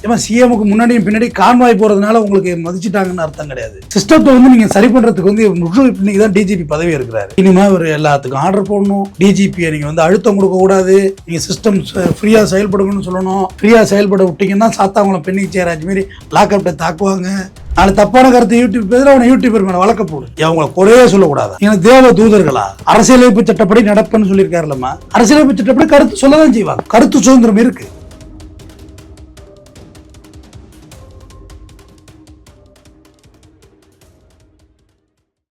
ஏமா சிஎம்க்கு முன்னாடியும் பின்னாடி கான்வாய் போறதுனால உங்களுக்கு மதிச்சுட்டாங்கன்னு அர்த்தம் கிடையாது. சிஸ்டத்தை வந்து நீங்க சரி பண்றதுக்கு வந்து இன்னைக்கு தான் டிஜிபி பதவி இருக்கிறாரு. இனிமே ஒரு எல்லாத்துக்கும் ஆர்டர் போடணும். டிஜிபியை நீங்க வந்து அழுத்தம் கொடுக்க கூடாது. நீங்க சிஸ்டம் ஃப்ரீயா செயல்படுங்கன்னு சொல்லணும். ஃப்ரீயா செயல்பட விட்டீங்கன்னா சாத்தாவங்களை பெண்ணிக்கு சேராஜ் மாரி லாக்அப்ல தாக்குவாங்க. நாளை தப்பான கருத்து யூடியூப் பேசுற அவனை யூடியூபர் மேல வழக்க போடு. அவங்களை குறையே சொல்லக்கூடாது. ஏன்னா தேவ தூதர்களா அரசியலமைப்பு சட்டப்படி நடப்பன்னு சொல்லியிருக்காருல்லம்மா. அரசியலமைப்பு சட்டப்படி கருத்து சொல்லதான் செய்வாங்க. கருத்து சுதந்திரம் இருக்கு.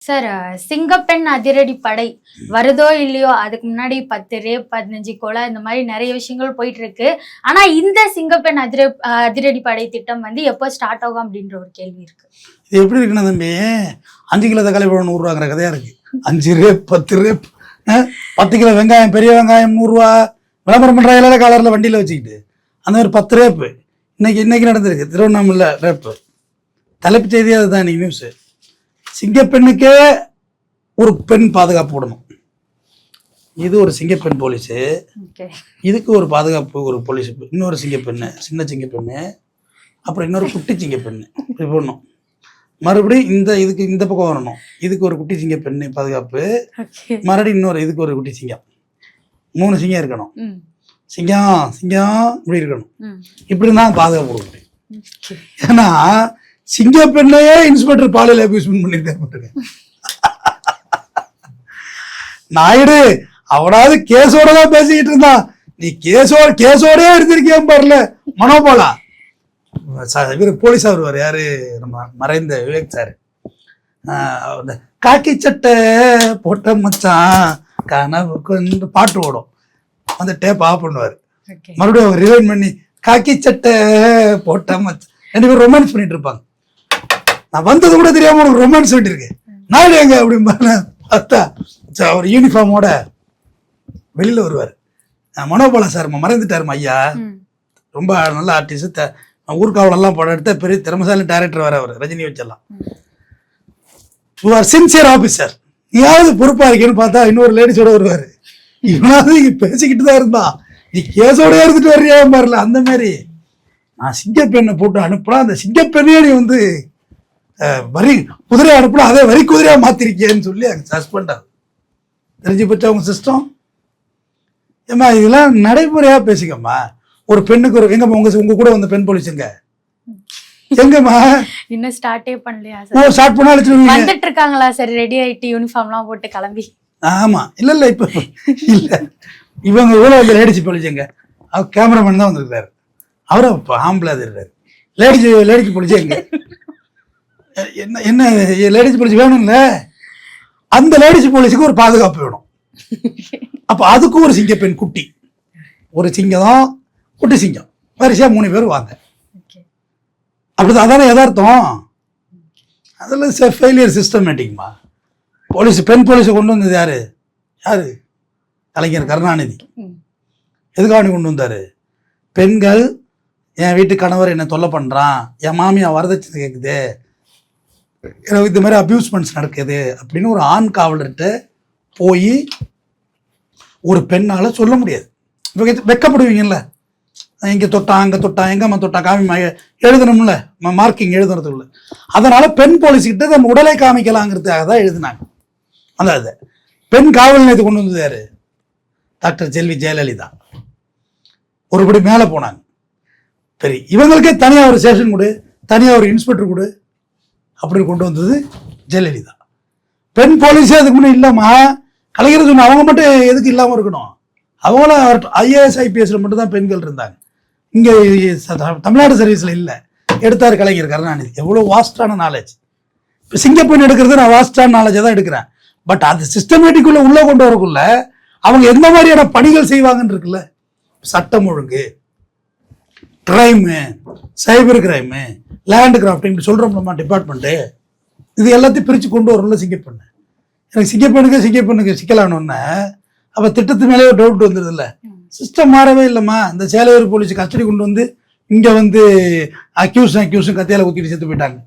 சார், சிங்கப்பெண் அதிரடி படை வருதோ இல்லையோ, அதுக்கு முன்னாடி 10 ரேப் 15 கொலை இந்த மாதிரி நிறைய விஷயங்கள் போயிட்டு இருக்கு. ஆனா இந்த சிங்கப்பெண் அதிரடி படை திட்டம் வந்து எப்போ ஸ்டார்ட் ஆகும் அப்படின்ற ஒரு கேள்வி இருக்கு. இது எப்படி இருக்குன்னா தம்பி, 5 கிலோ தக்காளி பழம் 100 ரூபாங்கிற கதையா இருக்கு. 5 ரேப் 10 ரேப் 10 கிலோ வெங்காயம், பெரிய வெங்காயம் 100 ரூபா விளம்பரம் பண்றாங்க காலர்ல வண்டியில வச்சுக்கிட்டு. அந்த மாதிரி 10 ரேப்பு இன்னைக்கு நடந்திருக்கு திருவண்ணாமலை ரேப்பு. தலைப்பு செய்தியா அதுதான் இன்னைக்கு நியூஸ். சிங்கப்பெண்ணுக்கே ஒரு பெண் பாதுகாப்பு விடணும். இது ஒரு சிங்கப்பெண் போலீஸு, இதுக்கு ஒரு பாதுகாப்பு ஒரு போலீஸ், இன்னொரு சிங்கப்பெண்ணு, சின்ன சிங்கப்பெண்ணு, அப்புறம் இன்னொரு குட்டி சிங்கப்பெண்ணு இப்படி போடணும். மறுபடியும் இதுக்கு இந்த பக்கம் வரணும். இதுக்கு ஒரு குட்டி சிங்கப்பெண்ணு பாதுகாப்பு, மறுபடியும் இன்னொரு இதுக்கு ஒரு குட்டி சிங்கம். 3 சிங்கம் இருக்கணும். சிங்கம் இப்படி இருக்கணும். இப்படி தான் பாதுகாப்பு கொடுக்க முடியும். ஏன்னா சிங்கப்பெண்ணையே இன்ஸ்பெக்டர் பாலியல் அபியூஸ்மெண்ட் பண்ணிருக்காரு. நாயுடு அவனாவது கேஸோட தான் பேசிக்கிட்டு இருந்தான். நீ கேஸோடயே இருந்திருக்கியா பாருல மனோபாலா. இவர் போலீஸா வருவார், யாரு நம்ம மறைந்த விவேக் சார். காக்கி சட்டை போட்ட மச்சான் கனவு பாட்டு ஓடும். அந்த டேப் ஆஃப் பண்ணுவார். மறுபடியும் அவர் ரிவைண்ட் பண்ணி காக்கி சட்டை போட்ட மச்சான் 2 பேரும் ரொமான்ஸ் பண்ணிட்டு இருப்பாங்க. நான் வந்தது கூட தெரியாம உனக்கு ரொமான்ஸ் பண்ணிருக்கேன் நாயுடு எங்க அப்படின்னு பார்த்தா அவர் யூனிஃபார்மோட வெளியில வருவார். மனோபாலா சார் மறைந்துட்டாருமா ஐயா, ரொம்ப நல்ல ஆர்டிஸ்ட், ஊர்காவலெல்லாம் படம் எடுத்த பெரிய திறமசாலி டைரக்டர் வர அவர், ரஜினி வச்செல்லாம். சின்சியர் ஆபீசர், நீயாவது பொறுப்பா இருக்கேன்னு பார்த்தா இன்னொரு லேடிஸோட வருவாரு. இவனாவது இங்க பேசிக்கிட்டு தான் இருந்தா, நீ கேஸோட இருந்துட்டு வர்றியா பாருல. அந்த மாதிரி நான் சிங்கப்பெண்ணை போட்டு அனுப்புனா அந்த சிங்கப்பெண்ணையே நீ வந்து வரி குதிரையை அனுப்புனா அதே வரி குதிரையா மாத்திருக்கேன்னு சொல்லி அங்கே சஸ்பெண்ட் ஆகுது. தெரிஞ்சு போச்சு அவங்க சிஸ்டம். ஏமா இதெல்லாம் நடைமுறையா பேசிக்கம்மா. ஒரு பெண்ணுக்கு ஒரு எங்கம்மா உங்க கூட வந்த பெண் போலீஸுங்க எங்கம்மா இன்னும் ஸ்டார்ட்டே பண்ணலையா சார்? ஸ்டார்ட் பண்ணாலும் வந்துட்டு இருக்காங்களா சார்? ரெடி ஆயிட்டு யூனிஃபார்ம்லாம் போட்டு கிளம்பி? ஆமா, இல்ல இப்ப இல்ல இவங்க கூட வந்து லேடிஸ் போலீஸுங்க. அவர் கேமராமேன் தான் வந்திருக்காரு. அவரும் ஆம்பளை இருக்காரு. லேடிஸ் போலீஸ் எங்க என்ன லேடிஸ் போலீஸ் வேணும்ல, அந்த லேடிஸ் போலீஸுக்கு ஒரு பாதுகாப்பு வேணும். அப்ப அதுக்கும் ஒரு சிங்கப்பெண் குட்டி, ஒரு சிங்கம் குட்டி சிங்கம் வரிசையா 3 பேர் வாங்க. அப்படிதான், அதான யதார்த்தம். அதெல்லாம் ஃபெயிலியர் சிஸ்டமேட்டிக்மா. போலீஸ் பெண் போலீஸை கொண்டு வந்தது யாரு? கலைஞர் கருணாநிதி. எதுக்காக கொண்டு வந்தாரு? பெண்கள் என் வீட்டு கணவர் என்ன தொல்லை பண்றான், என் மாமியா வரதட்சணை கேட்குது, இந்த மாதிரி அபியூஸ்மெண்ட்ஸ் நடக்குது அப்படின்னு ஒரு ஆண் காவலர்கிட்ட போய் ஒரு பெண்ணால சொல்ல முடியாது. வெக்கப்படுவீங்கல்ல, இங்க தொட்டான் அங்க தொட்டான் எங்கம்மா தொட்டான் காமி எழுதணும்ல, மார்க்கிங் எழுதுறதுக்குள்ள. அதனால பெண் போலீஸ்கிட்ட நம்ம உடலை காமிக்கலாங்கிறதுக்காக தான் எழுதினாங்க. அந்த இதை பெண் காவல் நிலையத்தை கொண்டு வந்தது யாரு? டாக்டர் செல்வி ஜெயலலிதா. ஒருபடி மேலே போனாங்க. சரி, இவங்களுக்கே தனியா ஒரு ஸ்டேஷன் கொடு, தனியா ஒரு இன்ஸ்பெக்டர் கொடு அப்படின்னு கொண்டு வந்தது ஜெயலலிதா. பெண் போலீஸே அதுக்கு முன்னே இல்லாமா கலைஞர் சொன்ன அவங்க மட்டும் எதுக்கு இல்லாமல் இருக்கணும்? அவங்களும் IAS IPSல மட்டும் தான் பெண்கள் இருந்தாங்க. இங்கே தமிழ்நாடு சர்வீஸில் இல்லை. எடுத்தார் கலைஞர் கருணாநிதி. எவ்வளோ வாஸ்டான நாலேஜ். இப்போ சிங்கப்பெண் எடுக்கிறது நான் வாஸ்டான நாலேஜை தான் எடுக்கிறேன். பட் அது சிஸ்டமேட்டிக்குள்ள உள்ளே கொண்டு வரக்குள்ள அவங்க எந்த மாதிரியான பணிகள் செய்வாங்கன்னு இருக்குல்ல, சட்டம் ஒழுங்கு, கிரைமு, சைபர் கிரைமு, லேண்ட் கிராஃப்டிங் இப்படி சொல்கிறோம்லம்மா டிபார்ட்மெண்ட்டு, இது எல்லாத்தையும் பிரித்து கொண்டு வரல சிங்கப்பெண்ணு. எனக்கு சிங்கப்பெண்ணுக்கு சிக்கலானோன்னே அப்போ திட்டத்து மேலேயே டவுட் வந்துடுது இல்லை. சிஸ்டம் மாறவே இல்லைம்மா. இந்த சேலையூர் போலீஸ் கஸ்டடி கொண்டு வந்து இங்கே வந்து அக்யூஸும் கத்தியால் ஊற்றிட்டு செத்து போயிட்டாங்க.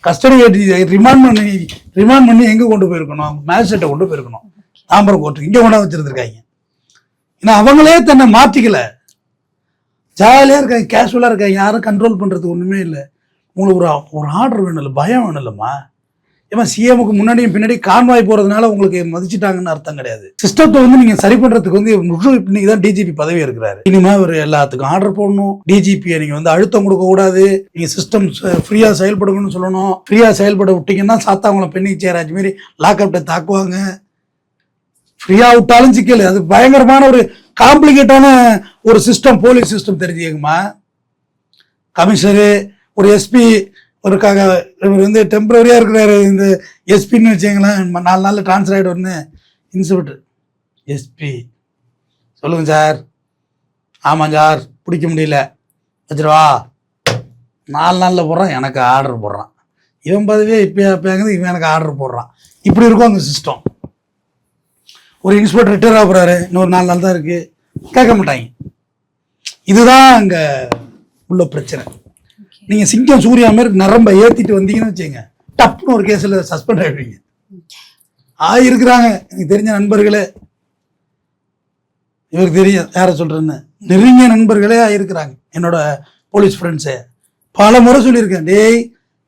கஸ்டடி ரிமாண்ட் பண்ணி எங்கே கொண்டு போயிருக்கணும்? மேஜிஸ்ட்ரேட்டை கொண்டு போயிருக்கணும், தாம்பரம் கோர்ட்டுக்கு. இங்கே கொண்டா வச்சுருந்துருக்காங்க. ஏன்னா அவங்களே தன்னை மாற்றிக்கல. ஜாலியாக இருக்காங்க, கேஷுவலாக இருக்காங்க, யாரும் கண்ட்ரோல் பண்ணுறதுக்கு ஒன்றுமே இல்லை. உங்களுக்கு ஒரு ஆர்டர் வேணும் இல்லை, பயம் வேணும் இல்லைம்மா. ஏமா சிஎமுக்கு முன்னாடியும் பின்னாடி கான்வாய் போகிறதுனால உங்களுக்கு மதிச்சுட்டாங்கன்னு அர்த்தம் கிடையாது. சிஸ்டத்தை வந்து நீங்கள் சரி பண்ணுறதுக்கு வந்து இன்னைக்கு தான் டிஜிபி பதவி இருக்கிறாரு. இனிமேல் ஒரு எல்லாத்துக்கும் ஆர்டர் போடணும். டிஜிபியை நீங்கள் வந்து அழுத்தம் கொடுக்கக்கூடாது. நீங்கள் சிஸ்டம் ஃப்ரீயாக செயல்படுங்கன்னு சொல்லணும். ஃப்ரீயாக செயல்பட விட்டீங்கன்னா சாத்தாவங்களை பெண்ணிக்கு சேராஜ் மாரி லாக்அப்டை தாக்குவாங்க. ஃப்ரீயாக விட்டாலும் சிக்கல். அது பயங்கரமான ஒரு காம்ப்ளிகேட்டான ஒரு சிஸ்டம், போலீஸ் சிஸ்டம் தெரிஞ்சுக்கங்கம்மா. கமிஷனரு, ஒரு எஸ்பி ஒருக்காக இவர் வந்து டெம்பரரியாக இருக்கிறாரு இந்த எஸ்பின்னு வச்சுங்களேன். 4 நாளில் ட்ரான்ஸ்ஃபர் ஆகிட்டு ஒன்று இன்ஸ்பெக்டர் எஸ்பி சொல்லுங்கள் சார். ஆமாம் சார், பிடிக்க முடியல வச்சுருவா. 4 நாளில் போடுறான், எனக்கு ஆர்டர் போடுறான். இவன் பதவியே இப்போங்குது, இவன் எனக்கு ஆர்டர் போடுறான். இப்படி இருக்கும் அந்த சிஸ்டம். ஒரு இன்ஸ்பெக்டர் ரிட்டையர் ஆக போகிறாரு, இன்னொரு 4 நாள் தான் இருக்குது, கேட்க மாட்டாங்க. இதுதான் அங்கே உள்ள பிரச்சனை. நீங்கள் சிங்கம் சூர்யா மாதிரி நரம்பை ஏற்றிட்டு வந்தீங்கன்னு வச்சுங்க, டப்புன்னு ஒரு கேஸில் சஸ்பெண்ட் ஆகிடுவீங்க. இருக்கிறாங்க எனக்கு தெரிஞ்ச நண்பர்களே, இவருக்கு தெரியும் யாரை சொல்கிறேன்னு, நெருங்கிய நண்பர்களே இருக்கிறாங்க, என்னோட போலீஸ் ஃப்ரெண்ட்ஸே. பல முறை சொல்லியிருக்கேன், டேய்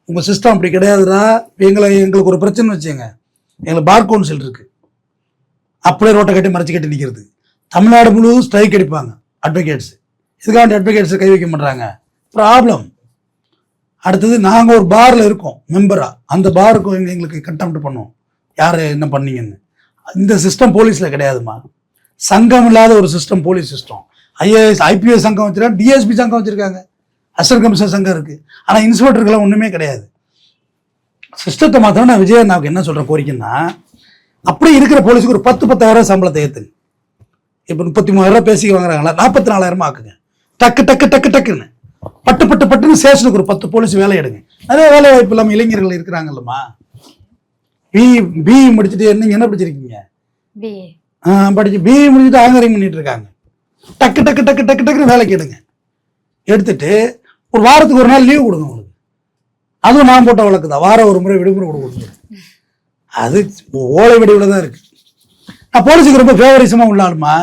உங்கள் சிஸ்டம் அப்படி கிடையாதுடா. எங்களுக்கு ஒரு பிரச்சனை வச்சுங்க, எங்களுக்கு பார் கவுன்சில் இருக்குது, அப்படியே ரோட்டை கட்டி மறைச்சி கட்டி நிற்கிறது. தமிழ்நாடு முழுவதும் ஸ்ட்ரைக் அடிப்பாங்க அட்வொகேட்ஸ். இதுக்காண்டி அட்வொகேட்ஸை கை வைக்க மாட்டாங்க, ப்ராப்ளம். அடுத்தது நாங்கள் ஒரு பாரில் இருக்கோம் மெம்பராக, அந்த பாருக்கு எங்களுக்கு கண்டெம்ட் பண்ணுவோம் யார் என்ன பண்ணீங்கன்னு. இந்த சிஸ்டம் போலீஸில் கிடையாதுமா. சங்கம் இல்லாத ஒரு system police system. IAS IPS சங்கம் வச்சுருக்காங்க, டிஎஸ்பி சங்கம் வச்சுருக்காங்க, அசிஸ்டன்ட் கமிஷனர் சங்கம் இருக்குது. ஆனால் இன்ஸ்பெக்டருக்கெல்லாம் ஒன்றுமே கிடையாது. சிஸ்டத்தை மாத்திரம் நான் விஜயண்ணாவுக்கு என்ன சொல்கிறேன் கோரிக்கைன்னா, அப்படியே இருக்கிற போலீஸுக்கு ஒரு 10,000 சம்பளத்தை ஏற்றுங்க. இப்போ 33,000 பேசிக்க வாங்குறாங்களா, 44,000 ஆக்குங்க. டக்கு டக்கு டக்கு டக்குன்னு பட்டுன்னு சேஷனுக்கு ஒரு 10 போலீஸ் வேலை எடுங்க. நிறைய வேலை வாய்ப்பு இல்லாமல் இளைஞர்கள் இருக்கிறாங்கல்லம்மா. பிஇ முடிச்சுட்டு நீங்க என்ன படிச்சிருக்கீங்க? படிச்சு பிஇ முடிச்சுட்டு ஆங்கரிங் பண்ணிட்டு இருக்காங்க. டக்கு டக்கு டக்கு டக்கு டக்குன்னு வேலைக்கு எடுங்க. எடுத்துட்டு ஒரு வாரத்துக்கு ஒரு நாள் லீவு கொடுங்க உங்களுக்கு. அதுவும் நான் போட்ட வழக்கு தான், வாரம் ஒரு முறை விடுமுறை கொடுக்கணும். அது ஓலை வடிவில் தான் இருக்கு. நான் போலீஸுக்கு ரொம்ப ஃபேவரிசமாக உள்ளாலுமா,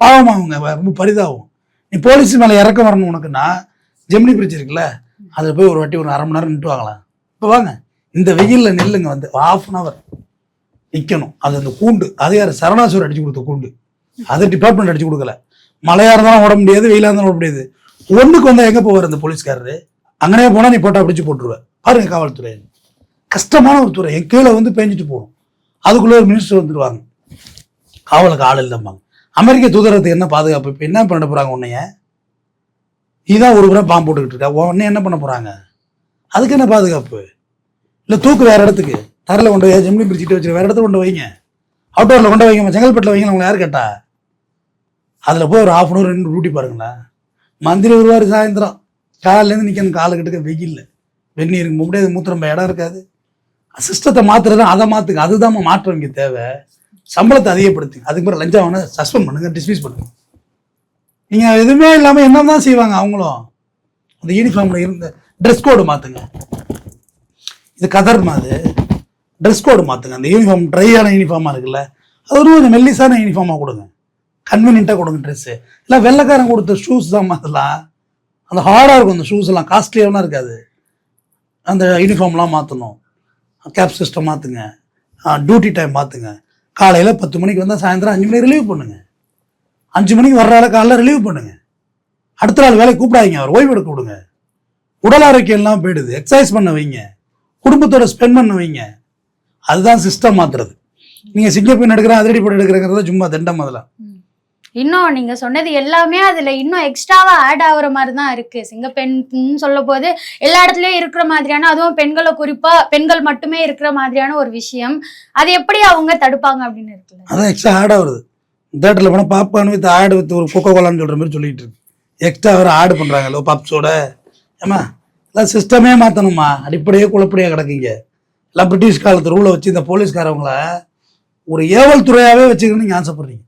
பாவமா அவங்க ரொம்ப பரிதாபம். நீ போலீஸ் மேலே இறக்கம் வரணும் உனக்குன்னா, ஜெமினி பிரிட்ஜ் இருக்குல்ல, அதில் போய் ஒரு வாட்டி ஒரு 1/2 மணி நேரம் நின்று வாங்கலாம். இப்போ வாங்க, இந்த வெயிலில் நெல்லுங்க வந்து 1/2 hour நிற்கணும். அது அந்த கூண்டு, அது யார் சரணாசூர் அடிச்சு கொடுத்த கூண்டு, அது டிபார்ட்மெண்ட் அடிச்சு கொடுக்கல. மழையாக இருந்தாலும் ஓட முடியாது, வெயிலாக இருந்தாலும் ஓட முடியாது. ஒன்றுக்கு வந்தால் எங்கே போவார் அந்த போலீஸ்காரரு? அங்கனே போனால் நீ போட்டா பிடிச்சி போட்டுருவேன். பாருங்க, காவல்துறை கஷ்டமான ஒரு துறை. என் கீழே வந்து பேஞ்சிட்டு போகணும், அதுக்குள்ளே ஒரு மினிஸ்டர் வந்துடுவாங்க, காவலுக்கு ஆள் இல்லைம்பாங்க. அமெரிக்க தூதரத்துக்கு என்ன பாதுகாப்பு? இப்போ என்ன பண்ண போகிறாங்க உன்னைய? நீதான் ஒரு புறம் பாம்பு போட்டுக்கிட்டு இருக்கா, உடனே என்ன பண்ண போகிறாங்க? அதுக்கு என்ன பாதுகாப்பு? இல்லை தூக்கு வேறு இடத்துக்கு, தரையில் கொண்டு போய் ஜெமினி பிரிச்சுட்டு வச்சு வேறு இடத்துல கொண்டு வைங்க, அவுட்டோரில் கொண்டு வைங்க, செங்கல்பட்டில் வைங்க. உங்களை யார் கேட்டா? அதில் போய் ஒரு 1/2 hour 2 டியூட்டி பாருங்களேன். மந்திரி வருவார் சாயந்தரம், காலையிலேருந்து நிற்கணும், காலை கிட்டக்க வெயில்ல, வெந்நீருக்கு முடியாது, மூத்திரம் இடம் இருக்காது. சிஸ்டத்தை மாற்றுறது, அதை மாற்றுங்க. அதுதான் மாற்றம் இங்கே தேவை. சம்பளத்தை அதிகப்படுத்துங்க, அதுக்கு பிறகு லஞ்சம் வேணா சஸ்பெண்ட் பண்ணுங்க, டிஸ்மிஸ் பண்ணுங்க. நீங்கள் எதுவுமே இல்லாமல் என்ன தான் செய்வாங்க அவங்களும். அந்த யூனிஃபார்மில் இருந்த ட்ரெஸ் கோடு மாற்றுங்க. இது கதர் மாதிரி ட்ரெஸ் கோடு மாற்றுங்க. அந்த யூனிஃபார்ம் ட்ரையான யூனிஃபார்மாக இருக்குல்ல, அது ஒரு கொஞ்சம் மெல்லிசான யூனிஃபார்மாக கொடுங்க, கன்வீனியண்ட்டாக கொடுங்க. ட்ரெஸ்ஸு இல்லை வெள்ளைக்காரன் கொடுத்த ஷூஸ் தான் மாற்றலாம். அந்த ஹார்டாக இருக்கும், அந்த ஷூஸ் எல்லாம் காஸ்ட்லியாகலாம் இருக்காது. அந்த யூனிஃபார்ம்லாம் மாற்றணும். கேப் சிஸ்டம் மாற்றுங்க, டியூட்டி டைம் மாற்றுங்க. காலையில் 10 மணிக்கு வந்தால் சாயந்தரம் 5 மணிக்கு ரிலீவ் பண்ணுங்க. 5 மணிக்கு வர்றால காலையில் ரிலீவ் பண்ணுங்க. அடுத்த நாள் வேலை கூப்பிடாதீங்க, அவர் ஓய்வு எடுக்க விடுங்க. உடல் ஆரோக்கியம் எல்லாம் போயிடுது. எக்ஸசைஸ் பண்ண வைங்க, குடும்பத்தோட ஸ்பெண்ட் பண்ண வைங்க. அதுதான் சிஸ்டம் மாத்துறது. நீங்கள் சிங்கப்பெண் எடுக்கிறேன், அதிரடி படம் எடுக்கிறங்கிறத சும்மா தண்டம். அதெல்லாம் இன்னும் நீங்க சொன்னது எல்லாமே அதுல இன்னும் எக்ஸ்ட்ராவா ஆட் ஆகுற மாதிரி தான் இருக்கு. சிங்கப்பெண் சொல்ல போது எல்லா இடத்துலயும் இருக்கிற மாதிரியான, அதுவும் பெண்களை குறிப்பா பெண்கள் மட்டுமே இருக்கிற மாதிரியான ஒரு விஷயம், அது எப்படி அவங்க தடுப்பாங்க அப்படின்னு இருக்குல்ல. அதான் எக்ஸ்ட்ரா ஆட் ஆகுது. தேட்டரில் போனால் பாப்கார்ன் வித் ஆடு வித் ஒரு கொக்கோ கோலான்னு சொல்கிற மாதிரி சொல்லிட்டு இருக்கு. எக்ஸ்ட்ரா வேறு ஆடு பண்ணுறாங்க பப்ஸோட. ஏமா எல்லாம் சிஸ்டமே மாற்றணுமா? அடிப்படையே குழப்படியாக கிடக்குங்க. எல்லாம் பிரிட்டிஷ் காலத்து ரூலை வச்சு இந்த போலீஸ்காரவங்கள ஒரு ஏவல் துறையாகவே வச்சுக்கணும்னு நீங்கள் ஆசைப்படுறீங்க.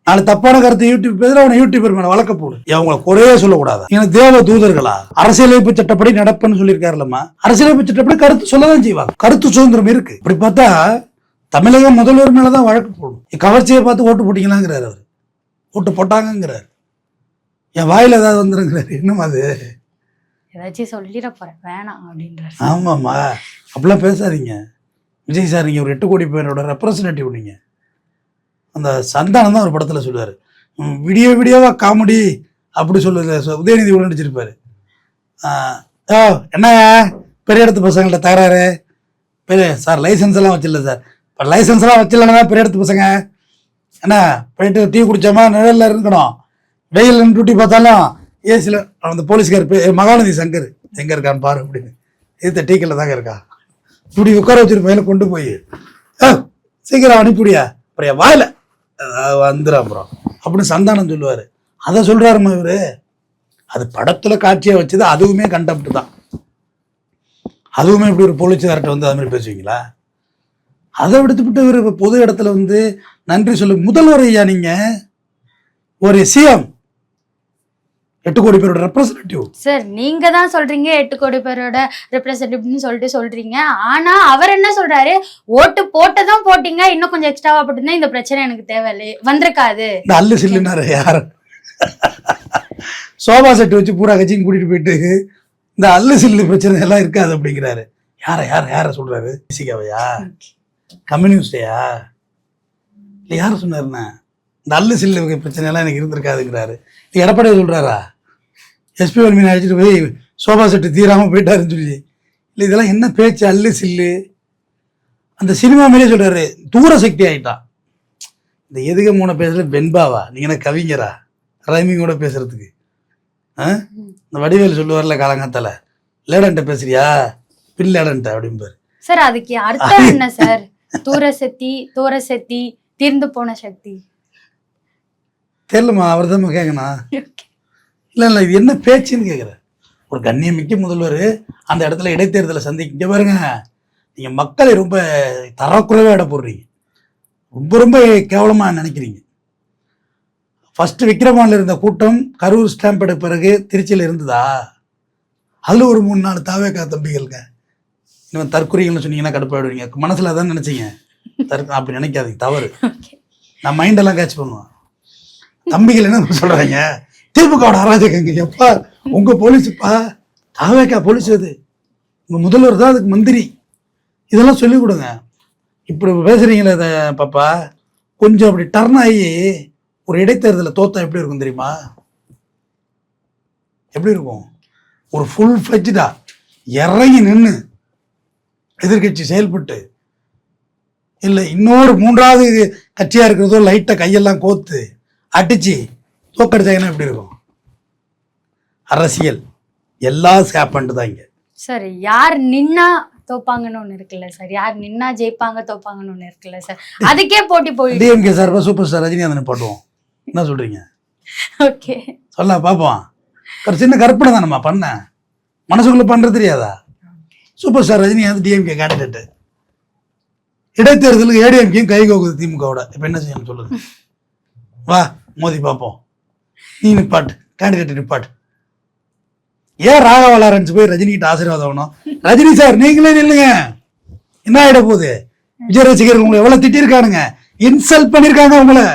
நாலு தப்பான கருத்து யூடியூப் பேசுகிற அவனை யூடியூபர் மேலே வழக்க போடு. அவங்கள குறையே சொல்லக்கூடாது. ஏன்னா தேவ தூதர்களா? அரசியலமைப்பு சட்டப்படி நடப்புன்னு சொல்லியிருக்காருல்லம்மா. அரசியலமைப்பு சட்டப்படி கருத்து சொல்லதான் செய்வாங்க. கருத்து சுதந்திரம் இருக்கு. இப்படி பார்த்தா தமிழக முதல்வர் மேலதான் வழக்கு போடும். கவர்ச்சியை பார்த்து ஓட்டு போட்டீங்களாங்கிறாரு அவர். ஓட்டு போட்டாங்கிறாரு. என் வாயில் ஏதாவது வந்துருங்கிறாரு. இன்னும் அது ஏதாச்சும் சொல்லிட போறேன் வேணாம் அப்படின்றாரு. ஆமாம்மா, அப்படிலாம் பேசாதீங்க விஜய் சார். நீங்கள் ஒரு 8 கோடி பேரோட ரெப்ரசன்டேட்டிவ். நீங்கள் அந்த சந்தானம் தான் ஒரு படத்தில் சொல்லுவார், விடியோவா காமெடி அப்படி சொல்லுவார். உதயநிதி கூட நடிச்சிருப்பார். ஓ என்ன பெரிய இடத்து பசங்கள்ட்ட தகராறு, பெரிய சார் லைசன்ஸ் எல்லாம் வச்சிடல சார், இப்போ லைசன்ஸ் எல்லாம் வச்சிடலன்னா பெரிய இடத்து பசங்க என்ன போயிட்டு டீ குடிச்சோமா நிழலில் இருக்கணும், வெயில் டியூட்டி பார்த்தாலும் ஏசியில். அந்த போலீஸ்கார் மகாநதி சங்கர் எங்கே இருக்கான்னு பாரு அப்படின்னு, இது டீக்கல்ல தாங்க இருக்கா, இப்படி உட்கார வச்சிருப்ப மேலே கொண்டு போய் சீக்கிரம் அனுப்பிடியா அப்புறம் வாயில வந்துடும் அப்புறம் அப்படின்னு சந்தானம் சொல்லுவார். அதை சொல்கிறாருமா இவர். அது படத்தில் காட்சியாக வச்சது, அதுவுமே கண்டெம்ட் தான். அதுவுமே இப்படி ஒரு போலீஸ்கார்ட்ட வந்து அது மாதிரி பேசுவீங்களா? அதை விடுத்துவிட்டு இவர் பொது இடத்துல வந்து நன்றி சொல்லு. முதல்வர் ஐயா, நீங்கள் ஒரு சிஎம், 8 கோடி பேரோட ரெப்ரசன்டேட்டிவ். சார் நீங்க தான் சொல்றீங்க 8 கோடி பேரோட ரெப்ரசன்டேட்டிவ்னு சொல்றீங்க. ஆனா அவர் என்ன சொல்றாரு, ஓட்டு போட்டதும் போட்டீங்க, இன்னும் கொஞ்சம் எக்ஸ்ட்ராவா போட்டுருந்தா இந்த பிரச்சனை எனக்கு தேவையில்லை வந்திருக்காது. இந்த அல்லு சில்லுனாரு யார் சோபா செட்டு வச்சு பூரா கட்சியும் கூட்டிட்டு போயிட்டு இந்த அல்லு சில்லு பிரச்சனை எல்லாம் இருக்காது அப்படிங்கிறாரு. யார சொல்றாரு? சிகாவையா, கம்யூனிஸ்டையா, இல்லை யார சொன்னாருன்னா இந்த அல்லு சில்லு பிரச்சனை எல்லாம் எனக்கு இருந்திருக்காதுங்கிறாரு. எடப்பாடியை சொல்றாரா? எஸ்பி வல்மீனை அழைச்சிட்டு போய் சோபா செட்டு தீராம போயிட்டாருன்னு சொல்லி. இல்லை இதெல்லாம் என்ன பேச்சு? அல்லு சில்லு அந்த சினிமா மேலே சொல்றாரு. தூர சக்தி ஆயிட்டான். இந்த எதுக மூணு பேசுறது வெண்பாவா? நீங்க என்ன கவிஞரா ரைமிங்கோட பேசுறதுக்கு? இந்த வடிவேல் சொல்லுவார்ல காலங்காத்தால, லேடன்ட்ட பேசுறியா பில்லேடன்ட்ட அப்படிம்பாரு. சார் அதுக்கு அர்த்தம் என்ன சார்? தூர சக்தி தீர்ந்து போன சக்தி தெரியலமா, அவர் தான் கேட்கணும். இல்லை இது என்ன பேச்சுன்னு கேட்குறேன். ஒரு கண்ணியமிக்க முதல்வர் அந்த இடத்துல இடைத்தேர்தலை சந்திக்க பாருங்க. நீங்கள் மக்களை ரொம்ப தரக்குறைவாக இட போடுறீங்க, ரொம்ப கேவலமாக நினைக்கிறீங்க. ஃபர்ஸ்ட் விக்ரமானில் இருந்த கூட்டம் கரூர் ஸ்டாம்ப் எடுத்த பிறகு திருச்சியில் இருந்ததா? அதில் ஒரு 3-4 தாவேக்கா தம்பிகளுங்க. இன்னும் தற்கொலைகள்னு சொன்னீங்கன்னா கடுப்பாயிடுவீங்க. மனசில் அதான் நினச்சிங்க. அப்படி நினைக்காதீங்க, தவறு. நான் மைண்டெல்லாம் கேட்ச் பண்ணுவேன். தம்பிகள் என்ன சொல்கிறாங்க, திமுகவோட அராஜகங்க. எப்பா உங்கள் போலீஸுப்பா, தாவேக்கா போலீஸ், அது உங்கள் முதல்வர் தான் அதுக்கு மந்திரி. இதெல்லாம் சொல்லிக் கொடுங்க. இப்படி பேசுகிறீங்களே அதை பாப்பா, கொஞ்சம் அப்படி டர்ன் ஆகி ஒரு இடைத்தேர்தலில் தோத்தா எப்படி இருக்கும் தெரியுமா? எப்படி இருக்கும்? ஒரு ஃபுல் ஃப்ளெஜ்டா இறங்கி நின்று எதிர்கட்சி செயல்பட்டு, இல்லை இன்னொரு 3வது கட்சியாக இருக்கிறதோ லைட்டாக கையெல்லாம் கோத்து அடிச்சு தோக்கடிச்சாங்கன்னா எப்படி இருக்கும்? அரசியல் எல்லாம் சேப்பண்டு தான் இங்கே. சார் யார் நின்னா தோப்பாங்கன்னு ஒண்ணு இருக்குல்ல சார், யார் நின்னா ஜெயிப்பாங்க தோப்பாங்கன்னு ஒண்ணு இருக்குல்ல சார், அதுக்கே போட்டி போய் டிஎம்கே சார்பா சூப்பர் ஸ்டார் ரஜினிகாந்தனை போட்டுவோம். என்ன சொல்றீங்க? ஓகே சொல்ல பார்ப்போம். ஒரு சின்ன கற்பனை தான் நம்ம பண்ண, மனசுக்குள்ள பண்றது தெரியாதா? Super star Rajinikanth DMK candidate, இடைத்தேர்தலுக்கு ஏடிஎம்கேயும் கை கோக்குது திமுகவோட. இப்போ என்ன செய்யணும் சொல்லுங்க? வா மோதி பார்ப்போம். நீ நிப்பாட்டு, கேண்டிடேட் நிப்பாட்டு. ஏன் ராகவா லாரன்ஸ் போய் ரஜினிகிட்ட ஆசீர்வாதம் ஆகணும்? ரஜினி சார் நீங்களே நில்லுங்க, என்ன ஆயிட போகுது? விஜய் ரசிகர்கள் உங்களை எவ்வளவு திட்டிருக்கானுங்க, இன்சல்ட் பண்ணிருக்காங்க உங்களை.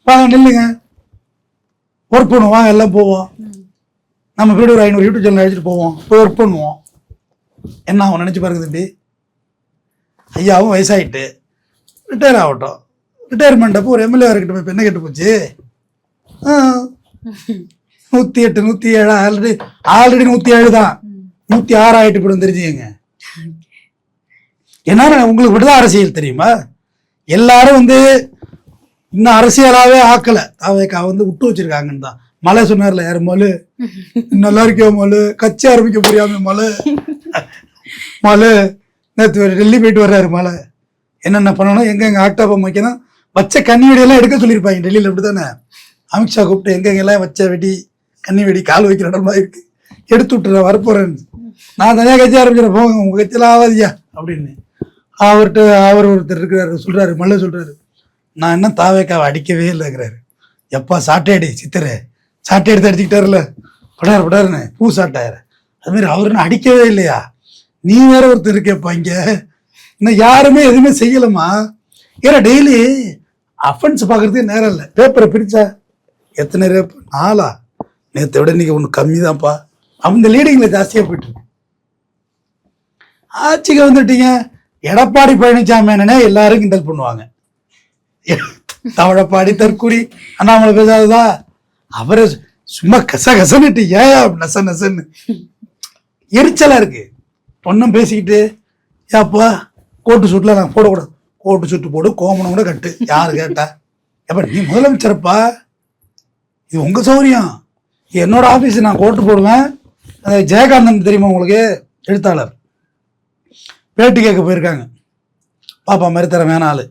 வாங்க நில்லுங்க, ஒர்க் பண்ணுவோம், வாங்க எல்லாம் போவோம். நம்ம வீடு ஒரு 500 யூடியூப் சேனல் அழைச்சிட்டு போவோம், போய் ஒர்க் பண்ணுவோம். என்ன அவன் நினைச்சு பாருங்க தம்பி, ஐயாவும் வயசாயிட்டு ரிட்டையர் ஆகட்டும். ரிட்டையர்மெண்ட் அப்போ ஒரு எம்எல்ஏ இருக்கட்டும். இப்போ என்ன கேட்டு போச்சு? 108 107 ஆல்ரெடி 107 தான், 106 ஆயிட்டு போடும் தெரிஞ்சுங்க. ஏன்னா உங்களுக்கு விடுதா அரசியல் தெரியுமா? எல்லாரும் வந்து இன்னும் அரசியலாவே ஆக்கல, அவைக்கா வந்து விட்டு வச்சிருக்காங்கன்னு தான். மலை சொன்னார்ல, யாரு மலு, நல்லா இருக்கியோ மலு, கட்சி ஆரம்பிக்க முடியாம மலு நேற்று டெல்லி போயிட்டு வர்றாரு. மலை என்னென்ன பண்ணணும், எங்க ஆக்டாபம் வைக்கணும், வச்ச கன்னி வெடியெல்லாம் எடுக்க சொல்லியிருப்பாங்க டெல்லியில். அப்படி தானே அமித்ஷா கூப்பிட்டு எங்கெங்கெல்லாம் வச்ச வெடி, கன்னி வெடி, கால் வைக்கிற இடமா இருக்கு, எடுத்து விட்டுறேன், வரப்போறேன்னு. நான் தனியாக கட்சி ஆரம்பிச்சிடறேன், போங்க உங்க கட்சியெல்லாம் ஆகாதியா அப்படின்னு. அவர் ஒருத்தர் இருக்கிறாரு, சொல்றாரு, மல்ல சொல்றாரு, நான் என்ன தாவேக்காவை அடிக்கவே இல்லைங்கிறாரு. எப்பா சாட்டை அடி சித்திரை, சாட்டை எடுத்து அடிச்சுக்கிட்டாருல, படாருன்னு பூ சாட்டாயிர. அது மாதிரி அவருன்னு அடிக்கவே இல்லையா? நீ வேற ஒருத்தர் இருக்கேப்பா இங்க, இன்னும் யாருமே எதுவுமே செய்யலமா. ஏன்னா டெய்லி அஃபென்ஸ் பார்க்கறதுக்கு நேரம் இல்லை. பேப்பரை பிரிச்சா எத்தனை ரேப், 4 நேற்றை விட இன்னைக்கு ஒன்று கம்மி தான்ப்பா. அவங்க லீடிங்கில் ஜாஸ்தியாக போயிட்டுருக்கு. ஆட்சிக்கு வந்துட்டீங்க, எடப்பாடி பழனிசாமி என்னன்னே எல்லாரும் கிண்டல் பண்ணுவாங்க. தமிழப்பாடி தற்குறி அண்ணாமலை பேசாததா, அவரை சும்மா கசகசன்னுட்டு ஏன் நச நசன்னு எரிச்சலா இருக்கு. பொண்ணும் பேசிக்கிட்டு ஏப்பா கோட்டு சூட்டில் நான் போடக்கூடாது, கோட்டு சுட்டு போடு, கோமணம் கூட கட்டு, யாரு கேட்டா? எப்ப நீ முதலமைச்சரப்பா, இது உங்க சௌரியம். என்னோட ஆஃபீஸ் நான் கோட்டு போடுவேன். ஜெயகாந்தன் தெரியுமா உங்களுக்கு? எழுத்தாளர், பேட்டி கேட்க போயிருக்காங்க. பாப்பா மாதிரி தர வேணாள்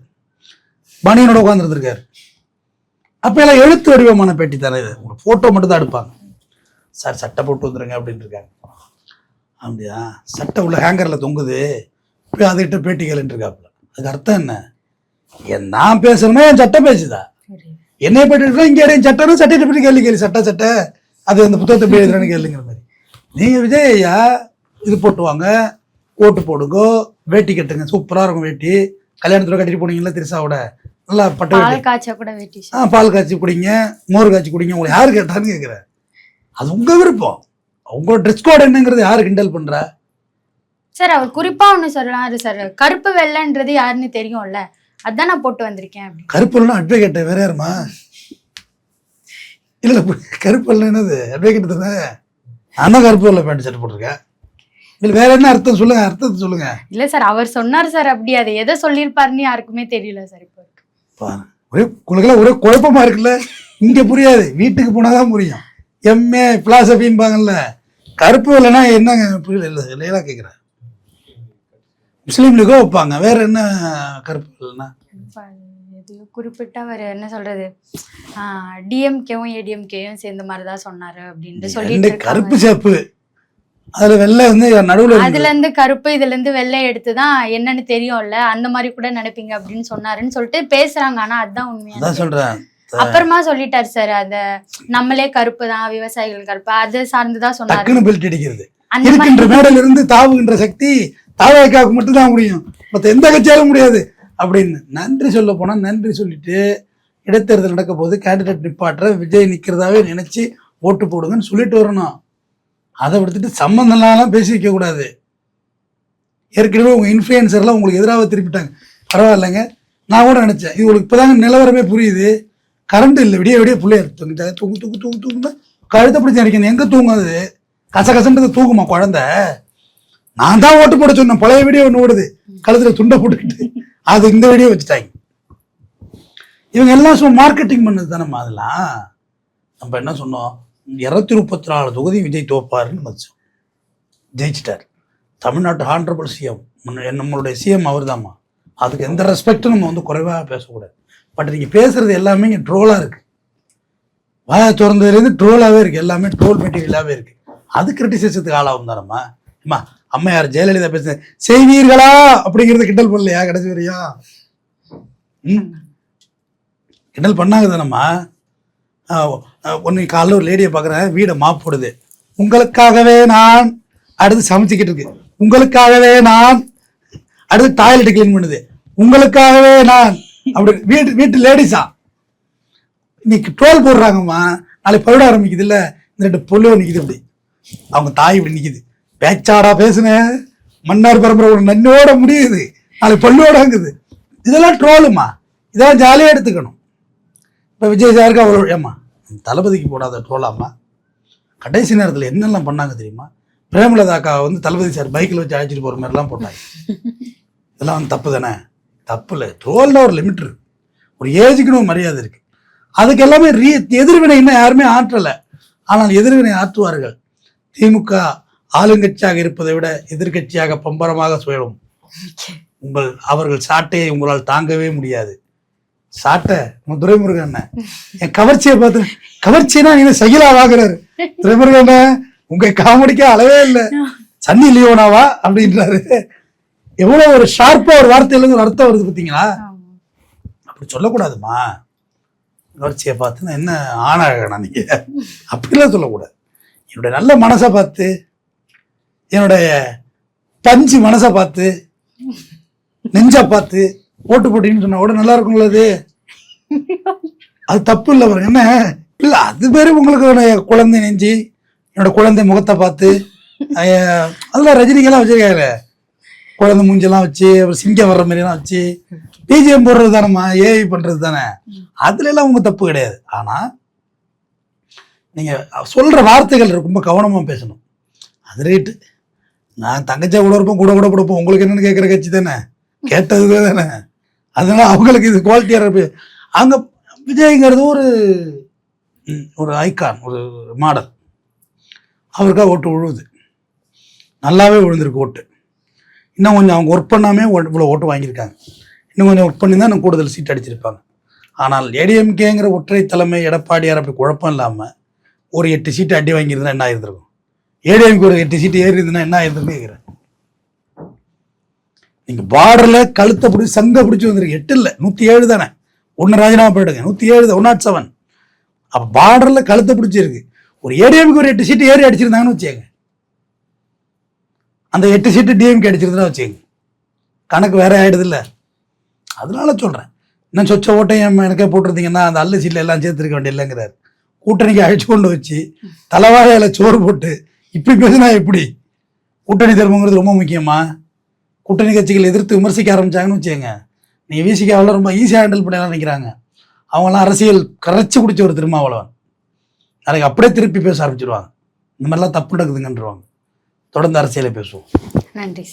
பனியனோட உட்காந்துருந்துருக்காரு. அப்போ எல்லாம் எழுத்து வடிவமான பேட்டி தர, ஒரு ஃபோட்டோ மட்டும் தான் எடுப்பாங்க. சார் சட்டை போட்டு வந்துருங்க அப்படின்னு இருக்காங்க. அப்படியா, சட்டை உள்ள ஹேங்கரில் தொங்குது, போய் அதுகிட்ட பேட்டி கேளுன்னு இருக்காப்புல. அதுக்கு அர்த்தம் என்ன? நான் பேசணுமே என் சட்டை பேசுதா? என்னைய பேட்டி இங்கே என் சட்டம் சட்டையை பற்றி கேள்வி சட்டை அது அந்த புத்தகத்தை போய் எழுதுறேன்னு கேளுங்கிற மாதிரி. நீங்கள் விஜய் ஐயா இது போட்டு வாங்க, கோட்டு போடுங்க, வேட்டி கட்டுங்க, சூப்பராக இருக்கும் வேட்டி. கல்யாணத்தில் கட்டிட்டு போனீங்களா திருசாவோட, நல்லா பட்டு பால் காய்ச்ச கூட வேட்டி. பால் காய்ச்சி குடிங்க, மோர் காய்ச்சி குடிங்க. உங்களை யாரு கேட்டான்னு கேட்குறேன். அது உங்க விருப்பம். உங்க ட்ரெஸ் கோட் என்னங்கிறது யாரு கிண்டல் பண்ற? சார் அவர் குறிப்பா ஒண்ணு சொல்லலாம் சார், கருப்பு வெள்ளைன்றது யாருன்னு தெரியும்ல, அதான் நான் போட்டு வந்திருக்கேன். கருப்பு அட்வொகேட் வேற யாருமா? இல்ல கருப்பு வெள்ளை என்னது அட்வொகேட் தானே. நான் தான் கருப்பு வெள்ளை பேண்ட் ஷர்ட் போட்டிருக்கேன். இல்ல வேற என்ன அர்த்தம் சொல்லுங்க, அர்த்தத்தை சொல்லுங்க. இல்ல சார் அவர் சொன்னார் சார், அப்படி அதை எதை சொல்லியிருப்பாருன்னு யாருக்குமே தெரியல சார். இப்போ ஒரே உங்களுக்கெல்லாம் ஒரே குழப்பமா இருக்குல்ல. இங்க புரியாது, வீட்டுக்கு போனாதான் புரியும். எம்ஏ பிலாசபிம்பாங்கல்ல. கருப்பு வெள்ளைனா என்னங்க புரியல? இல்லை இல்லையா கேட்குறேன். முஸ்லீம் லீகோ வைப்பாங்க, வேற என்ன கருப்பு வெள்ளைனா? குறிப்பிட்ட அவர் என்ன சொல்றது, டிஎம்கேவும் ஏடிஎம்கேயும் சேர்ந்த மாதிரிதான் சொன்னாரு அப்படின்னு சொல்லி கருப்பு சேப்பு அதுல வெள்ளை வந்து நடுவுல, அதுல இருந்து கருப்பு இதுல இருந்து வெள்ளை எடுத்துதான் என்னன்னு தெரியும்ல, அந்த மாதிரி கூட நினைப்பீங்க அப்படின்னு சொன்னாருன்னு சொல்லிட்டு பேசுறாங்க. ஆனா அதுதான் உண்மையா சொல்றேன். அப்புறமா சொல்லிட்டாரு சார், அந்த நம்மளே கருப்பு தான், விவசாயிகள் கருப்பு, அது சார்ந்துதான் சொன்னாரு. பெல்ட் அடிக்கிறது இருக்கின்ற மேடையில இருந்து தாவுகின்ற சக்தி தாவேக்காவுக்கு மட்டும் தான் முடியும், மற்ற எந்த கட்சியாலும் முடியாது அப்படின்னு நன்றி சொல்ல போனா நன்றி சொல்லிட்டு இடைத்தேர்தல் நடக்க போது கேண்டிடேட் நிப்பாற்ற விஜய் நிக்கிறதாவே நினைச்சு ஓட்டு போடுங்கன்னு சொல்லிட்டு வரணும். அதை விடுத்துட்டு சம்பந்தம்லாம் பேசி வைக்க கூடாது. ஏற்கனவே உங்க இன்ஃப்ளூயன்சர்லாம் உங்களுக்கு எதிராக திருப்பிட்டாங்க. பரவாயில்லைங்க, நான் கூட நினைச்சேன் இது உங்களுக்கு இப்போதாங்க நிலவரமே புரியுது. கரண்ட் இல்லை, விடிய விடிய பிள்ளைய தூங்குனா கழுத்தை பிடிச்சி நினைக்கணும். எங்க தூங்காது, கசகசன்றது தூங்குமா குழந்தை? நான் தான் ஓட்டு போட சொன்னேன். பழைய வீடியோ ஒன்று ஓடுது, கழுத்துல துண்டை போட்டுக்கிட்டு, அது இந்த வீடியோ வச்சுட்டாங்க. இவங்க எல்லாம் சும்மா மார்க்கெட்டிங் பண்ணது தானேம்மா. அதெல்லாம் நம்ம என்ன சொன்னோம், 234 தொகுதி விஜய் தோப்பாருன்னு வச்சோம். ஜெயிச்சிட்டார். தமிழ்நாட்டு ஹானரபிள் சிஎம், நம்மளுடைய சிஎம் அவர் தான்மா. அதுக்கு எந்த ரெஸ்பெக்டும் நம்ம வந்து குறைவாக பேசக்கூடாது. பட் நீங்கள் பேசுறது எல்லாமே இங்கே ட்ரோலாக இருக்கு. வாயை திறந்ததுலேருந்து ட்ரோலாகவே இருக்கு, எல்லாமே ட்ரோல் மெட்டீரியலாகவே இருக்கு. அது கிரிட்டிசைஸத்துக்கு ஆளாகும் தானம்மா. அம்மா அம்மையார் ஜெயலலிதா பேச செய்வீர்களா அப்படிங்கிறது கிண்டல் பண்ணலையா கடைசி வரையா? கிண்டல் பண்ணாங்க தானம்மா. ஒன்று காலைல ஒரு லேடியை பார்க்குறேன், வீடை மாப் போடுது, உங்களுக்காகவே நான், அடுத்து சமைச்சிக்கிட்டு இருக்கு, உங்களுக்காகவே நான், அடுத்து டாய்லெட் கிளீன் பண்ணுது, உங்களுக்காகவே நான், அப்படி வீட்டு லேடிஸா இன்னைக்கு ட்ரோல் போடுறாங்கம்மா. நாளைக்கு பருட ஆரம்பிக்குது இல்லை, இந்த 2 பொல்லோ நிற்கிது, இப்படி அவங்க தாய் இப்படி நிற்கிது, பேச்சாடா பேசுனேன், மன்னார் பரம்பரை ஒரு நன்னோட முடியுது, நாளைக்கு பல்லோடாங்குது. இதெல்லாம் ட்ரோலுமா, இதெல்லாம் ஜாலியாக எடுத்துக்கணும். இப்போ விஜய் சாருக்கு அவ்வளோ ஏம்மா தளபதிக்கு போடாத ட்ரோலாமா? கடைசி நேரத்தில் என்னெல்லாம் பண்ணாங்க தெரியுமா? பிரேமலதாக்கா வந்து தளபதி சார் பைக்கில் வச்சு அழைச்சிட்டு போகிற மாதிரிலாம் போட்டாங்க. இதெல்லாம் வந்து தப்பு தானே? தப்பு இல்லை, ட்ரோலில் ஒரு லிமிட் இருக்கு, ஒரு ஏஜுக்குன்னு ஒரு மரியாதை இருக்கு. அதுக்கு எல்லாமே எதிர்வினை இன்னும் யாருமே ஆற்றலை, ஆனால் எதிர்வினை ஆற்றுவார்கள். திமுக ஆளுங்கட்சியாக இருப்பதை விட எதிர்கட்சியாக பம்பரமாக சுழலும். அவர்கள் சாட்டையை உங்களால் தாங்கவே முடியாது. சாட்டை துரைமுருகன் என் கவர்ச்சியை பார்த்து, கவர்ச்சினா நீங்க சகிலா வாங்குறாரு துரைமுருகன், உங்க காமெடிக்கா அளவே இல்லை, சன்னி லியோனாவா அப்படின்றாரு. எவ்வளவு ஒரு ஷார்ப்பா ஒரு வார்த்தையில ஒரு அர்த்தம் வருது பார்த்தீங்களா? அப்படி சொல்லக்கூடாதுமா. கவர்ச்சியை பார்த்து நான் என்ன ஆணாகனா நீங்க அப்படிலாம் சொல்லக்கூடாது. என்னுடைய நல்ல மனசை பார்த்து, என்னுடைய பஞ்சு மனசை பார்த்து, நெஞ்சா பார்த்து ஓட்டு போட்டீங்கன்னு சொன்னா கூட நல்லா இருக்கும்ல. அது தப்பு இல்லை பாருங்க. என்ன இல்லை அது பேர் உங்களுக்கு குழந்தை நெஞ்சு என்னோட குழந்தை முகத்தை பார்த்து அதெல்லாம் ரஜினிக்கெல்லாம் வச்சிருக்காரு, குழந்தை மூஞ்செல்லாம் வச்சு அப்புறம் சிங்கம் வர்ற மாதிரிலாம் வச்சு பிஜிஎம் போடுறது தானேம்மா, ஏஐ பண்ணுறது தானே, அதுல எல்லாம் உங்க தப்பு கிடையாது. ஆனால் நீங்கள் சொல்கிற வார்த்தைகள் ரொம்ப கவனமாக பேசணும். அது ரேட்டு நான் தங்கச்சியா கூட இருப்போம், கூட கூட கொடுப்போம், உங்களுக்கு என்னென்னு கேட்குற கட்சி தானே, கேட்டது தானே, அதனால அவங்களுக்கு இது குவாலிட்டியாக இருப்பு. அங்கே விஜய்ங்கிறது ஒரு ஐகான், ஒரு மாடல், அவருக்காக ஓட்டு விழுவுது, நல்லாவே விழுந்திருக்கு ஓட்டு. இன்னும் கொஞ்சம் அவங்க ஒர்க் பண்ணாமே இவ்வளோ ஓட்டு வாங்கியிருக்காங்க, இன்னும் கொஞ்சம் ஒர்க் பண்ணி தான் இன்னும் கூடுதல் சீட் அடிச்சிருப்பாங்க. ஆனால் ஏடிஎம்கேங்கிற ஒற்றை தலைமை எடப்பாடியார் அப்படி குழப்பம் இல்லாமல் ஒரு 8 சீட்டு அடி வாங்கியிருந்தா என்ன ஆயிருந்திருக்கும், ஏடிஎம்கே ஒரு 8 சீட்டு ஏறி இருந்ததுன்னா என்ன ஆயிருந்துன்னு கேட்குறேன். நீங்கள் பார்டரில் கழுத்தை பிடிச்சி சங்க பிடிச்சி வந்துருக்கு, 8 இல்லை 107 தானே, 1 ராஜினாமா போயிடுங்க, 107 107. அப்போ பார்டரில் கழுத்தை பிடிச்சிருக்கு. ஒரு ஏடிஎம்கே ஒரு 8 சீட்டு ஏறி அடிச்சிருந்தாங்கன்னு வச்சுக்கோங்க, அந்த 8 சீட்டு டிஎம்கே அடிச்சிருந்தா வச்சுக்கோங்க, கணக்கு வேற ஆயிடுது இல்லை. அதனால சொல்கிறேன், இன்னும் சொச்ச ஓட்டையும் எனக்கே போட்டிருந்தீங்கன்னா அந்த அல்லு சீட்டில் எல்லாம் சேர்த்துருக்க வேண்டிய இல்லைங்கிறார். கூட்டணிக்கு அழைச்சி கொண்டு வச்சு தலைவாழையில சோறு போட்டு இப்படி பேசினா எப்படி? கூட்டணி தர்மங்கிறது ரொம்ப முக்கியமா? கூட்டணி கட்சிகள் எதிர்த்து விமர்சிக்க ஆரம்பிச்சாங்கன்னு வச்சுக்கோங்க, நீங்கள் விசிகாவில் ரொம்ப ஈஸியாக ஹேண்டில் பண்ணலாம் நினைக்கிறாங்க. அவங்களாம் அரசியல் கரைச்சி குடிச்ச ஒரு திருமாவளவன், நாளைக்கு அப்படியே திருப்பி பேச ஆரம்பிச்சிருவாங்க, இந்த மாதிரிலாம் தப்பு நடக்குதுங்கன்றவாங்க. தொடர்ந்து அரசியலை பேசுவோம். நன்றி.